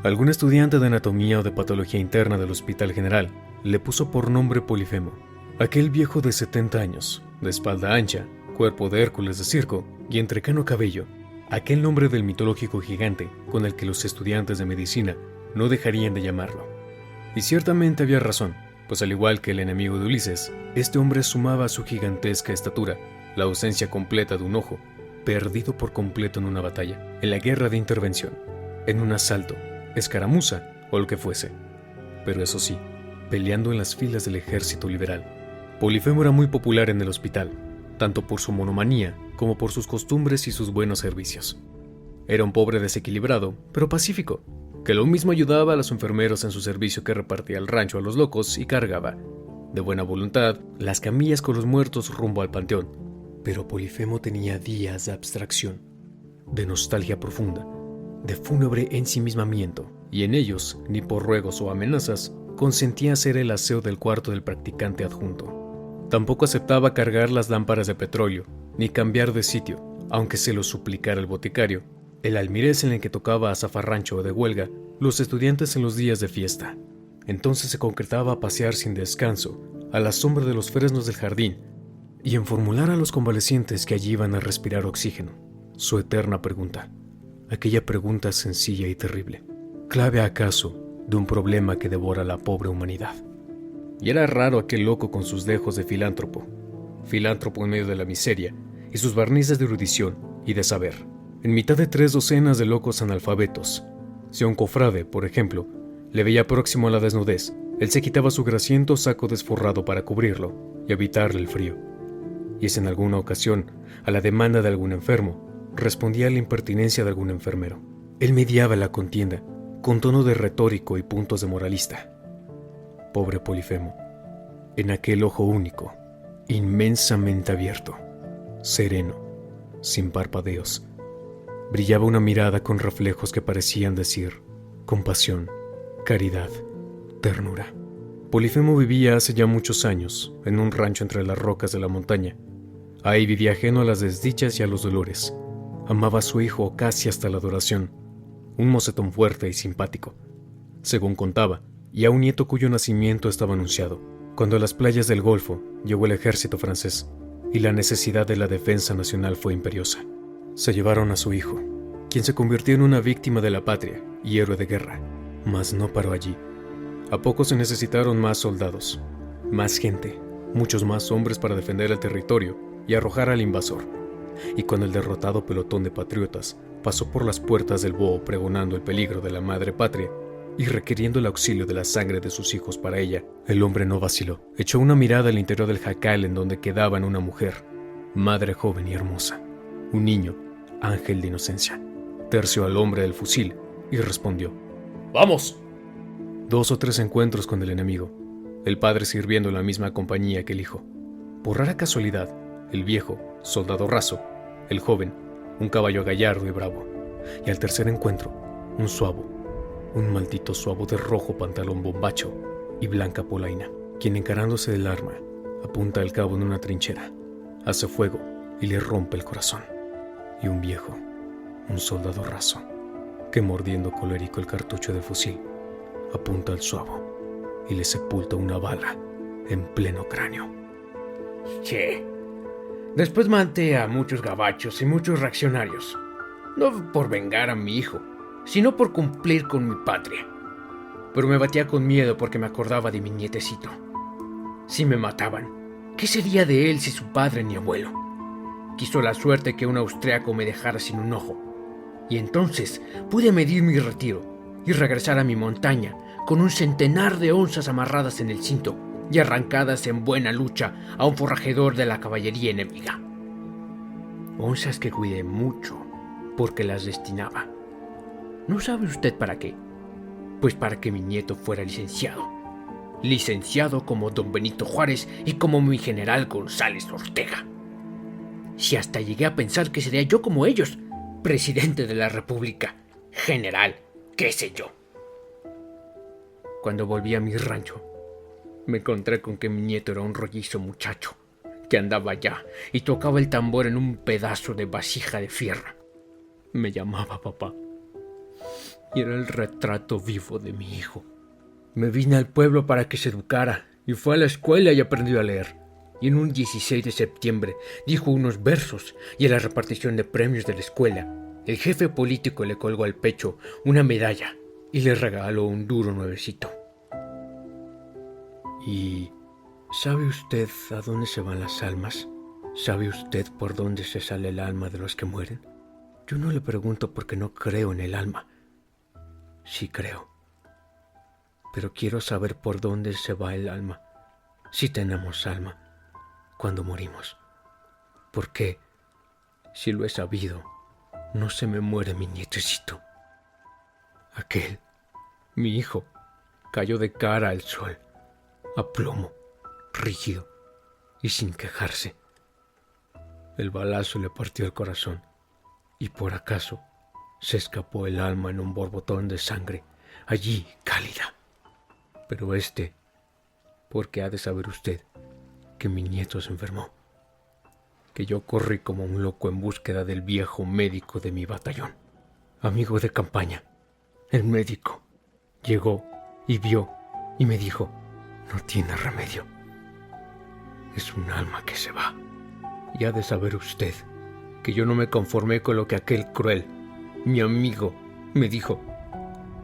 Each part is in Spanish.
Algún estudiante de anatomía o de patología interna del Hospital General le puso por nombre Polifemo. Aquel viejo de 70 años, de espalda ancha, cuerpo de Hércules de circo y entrecano cabello, aquel nombre del mitológico gigante con el que los estudiantes de medicina no dejarían de llamarlo. Y ciertamente había razón, pues al igual que el enemigo de Ulises, este hombre sumaba a su gigantesca estatura la ausencia completa de un ojo, perdido por completo en una batalla, en la guerra de intervención, en un asalto, escaramuza o lo que fuese. Pero eso sí, peleando en las filas del ejército liberal. Polifemo era muy popular en el hospital, tanto por su monomanía como por sus costumbres y sus buenos servicios. Era un pobre desequilibrado, pero pacífico, que lo mismo ayudaba a los enfermeros en su servicio que repartía el rancho a los locos y cargaba, de buena voluntad, las camillas con los muertos rumbo al panteón. Pero Polifemo tenía días de abstracción, de nostalgia profunda, de fúnebre ensimismamiento, y en ellos, ni por ruegos o amenazas, consentía hacer el aseo del cuarto del practicante adjunto. Tampoco aceptaba cargar las lámparas de petróleo, ni cambiar de sitio, aunque se lo suplicara el boticario, el almirez en el que tocaba a zafarrancho o de huelga, los estudiantes en los días de fiesta. Entonces se concretaba a pasear sin descanso, a la sombra de los fresnos del jardín, y en formular a los convalecientes que allí iban a respirar oxígeno, su eterna pregunta, aquella pregunta sencilla y terrible, clave acaso de un problema que devora la pobre humanidad. Y era raro aquel loco con sus dejos de filántropo en medio de la miseria, y sus barnices de erudición y de saber, en mitad de 3 docenas de locos analfabetos. Si a un cofrade, por ejemplo, le veía próximo a la desnudez, él se quitaba su grasiento saco desforrado para cubrirlo y evitarle el frío. Y si en alguna ocasión, a la demanda de algún enfermo, respondía a la impertinencia de algún enfermero, él mediaba la contienda con tono de retórico y puntos de moralista. Pobre Polifemo, en aquel ojo único, inmensamente abierto, sereno, sin parpadeos, brillaba una mirada con reflejos que parecían decir compasión, caridad, ternura. Polifemo vivía hace ya muchos años en un rancho entre las rocas de la montaña. Ahí vivía ajeno a las desdichas y a los dolores. Amaba a su hijo casi hasta la adoración, un mocetón fuerte y simpático, según contaba, y a un nieto cuyo nacimiento estaba anunciado, cuando a las playas del Golfo llegó el ejército francés y la necesidad de la defensa nacional fue imperiosa. Se llevaron a su hijo, quien se convirtió en una víctima de la patria y héroe de guerra, mas no paró allí. A poco se necesitaron más soldados, más gente, muchos más hombres para defender el territorio y arrojar al invasor. Y cuando el derrotado pelotón de patriotas pasó por las puertas del Bóo pregonando el peligro de la madre patria y requiriendo el auxilio de la sangre de sus hijos para ella, el hombre no vaciló. Echó una mirada al interior del jacal en donde quedaban una mujer, madre joven y hermosa, un niño, ángel de inocencia. Terció al hombre del fusil y respondió: ¡Vamos! 2 o 3 encuentros con el enemigo, el padre sirviendo en la misma compañía que el hijo. Por rara casualidad, el viejo, soldado raso, el joven, un caballo gallardo y bravo, y al tercer encuentro, un maldito suavo de rojo pantalón bombacho y blanca polaina, quien encarándose del arma, apunta al cabo en una trinchera, hace fuego y le rompe el corazón. Y un viejo, un soldado raso, que mordiendo colérico el cartucho del fusil, apunta al suavo y le sepulta una bala en pleno cráneo. Che, después maté a muchos gabachos y muchos reaccionarios, no por vengar a mi hijo, sino por cumplir con mi patria. Pero me batía con miedo porque me acordaba de mi nietecito. Si me mataban, ¿qué sería de él si su padre ni abuelo? Quiso la suerte que un austriaco me dejara sin un ojo, y entonces pude medir mi retiro y regresar a mi montaña con un centenar de onzas amarradas en el cinto y arrancadas en buena lucha a un forragedor de la caballería enemiga. Onzas que cuidé mucho porque las destinaba. ¿No sabe usted para qué? Pues para que mi nieto fuera licenciado. Licenciado como don Benito Juárez y como mi general González Ortega. Si hasta llegué a pensar que sería yo como ellos, presidente de la República, general, qué sé yo. Cuando volví a mi rancho, me encontré con que mi nieto era un rollizo muchacho que andaba allá y tocaba el tambor en un pedazo de vasija de fierro. Me llamaba papá. y era el retrato vivo de mi hijo. Me vine al pueblo para que se educara, y fue a la escuela y aprendió a leer. Y en un 16 de septiembre dijo unos versos, y en la repartición de premios de la escuela, el jefe político le colgó al pecho una medalla y le regaló un duro nuevecito. ¿Y sabe usted a dónde se van las almas? ¿Sabe usted por dónde se sale el alma de los que mueren? Yo no le pregunto porque no creo en el alma. Sí creo. Pero quiero saber por dónde se va el alma, si tenemos alma, cuando morimos. Porque, si lo he sabido, no se me muere mi nietecito. Aquel, mi hijo, cayó de cara al sol, a plomo, rígido y sin quejarse. El balazo le partió el corazón y por acaso se escapó el alma en un borbotón de sangre, allí cálida. Pero porque ha de saber usted que mi nieto se enfermó, que yo corrí como un loco en búsqueda del viejo médico de mi batallón, amigo de campaña. El médico llegó y vio y me dijo: no tiene remedio, es un alma que se va. Y ha de saber usted que yo no me conformé con lo que aquel cruel, mi amigo, me dijo.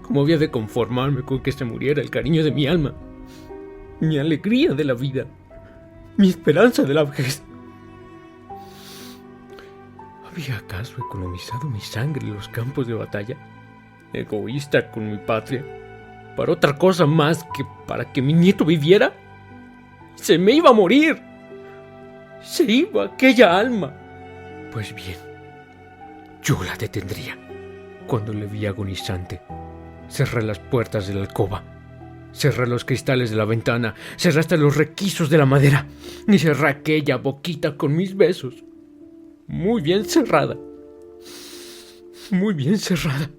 ¿Cómo había de conformarme con que se muriera el cariño de mi alma, mi alegría de la vida, mi esperanza de la vejez? ¿Había acaso economizado mi sangre en los campos de batalla, egoísta con mi patria, para otra cosa más que para que mi nieto viviera? ¡Se me iba a morir! ¡Se iba aquella alma! Pues bien, yo la detendría. Cuando le vi agonizante, cerré las puertas de la alcoba, cerré los cristales de la ventana, cerré hasta los requisos de la madera y cerré aquella boquita con mis besos. Muy bien cerrada. Muy bien cerrada.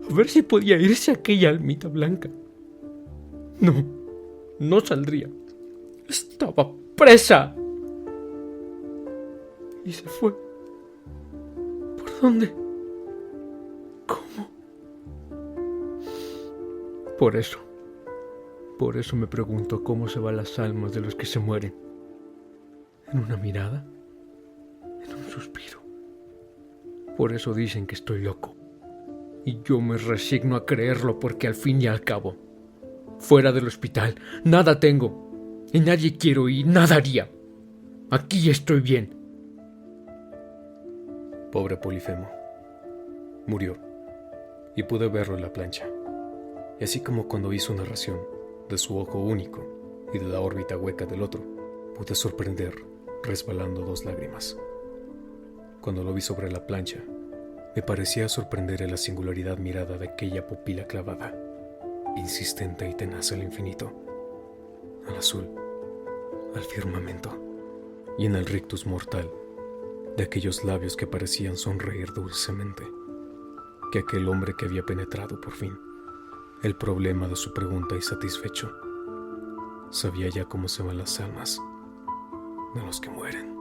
A ver si podía irse aquella almita blanca. No, no saldría. Estaba presa. Y se fue. ¿Por dónde? ¿Cómo? Por eso me pregunto cómo se van las almas de los que se mueren. ¿En una mirada? ¿En un suspiro? Por eso dicen que estoy loco. Y yo me resigno a creerlo porque al fin y al cabo, fuera del hospital, nada tengo. Y nadie quiero y nada haría. Aquí estoy bien. Pobre Polifemo. Murió, y pude verlo en la plancha. Y así como cuando hizo narración de su ojo único y de la órbita hueca del otro, pude sorprender resbalando 2 lágrimas. Cuando lo vi sobre la plancha, me parecía sorprender en la singularidad mirada de aquella pupila clavada, insistente y tenaz al infinito, al azul, al firmamento, y en el rictus mortal de aquellos labios que parecían sonreír dulcemente, que aquel hombre que había penetrado por fin el problema de su pregunta y satisfecho, sabía ya cómo se van las almas de los que mueren.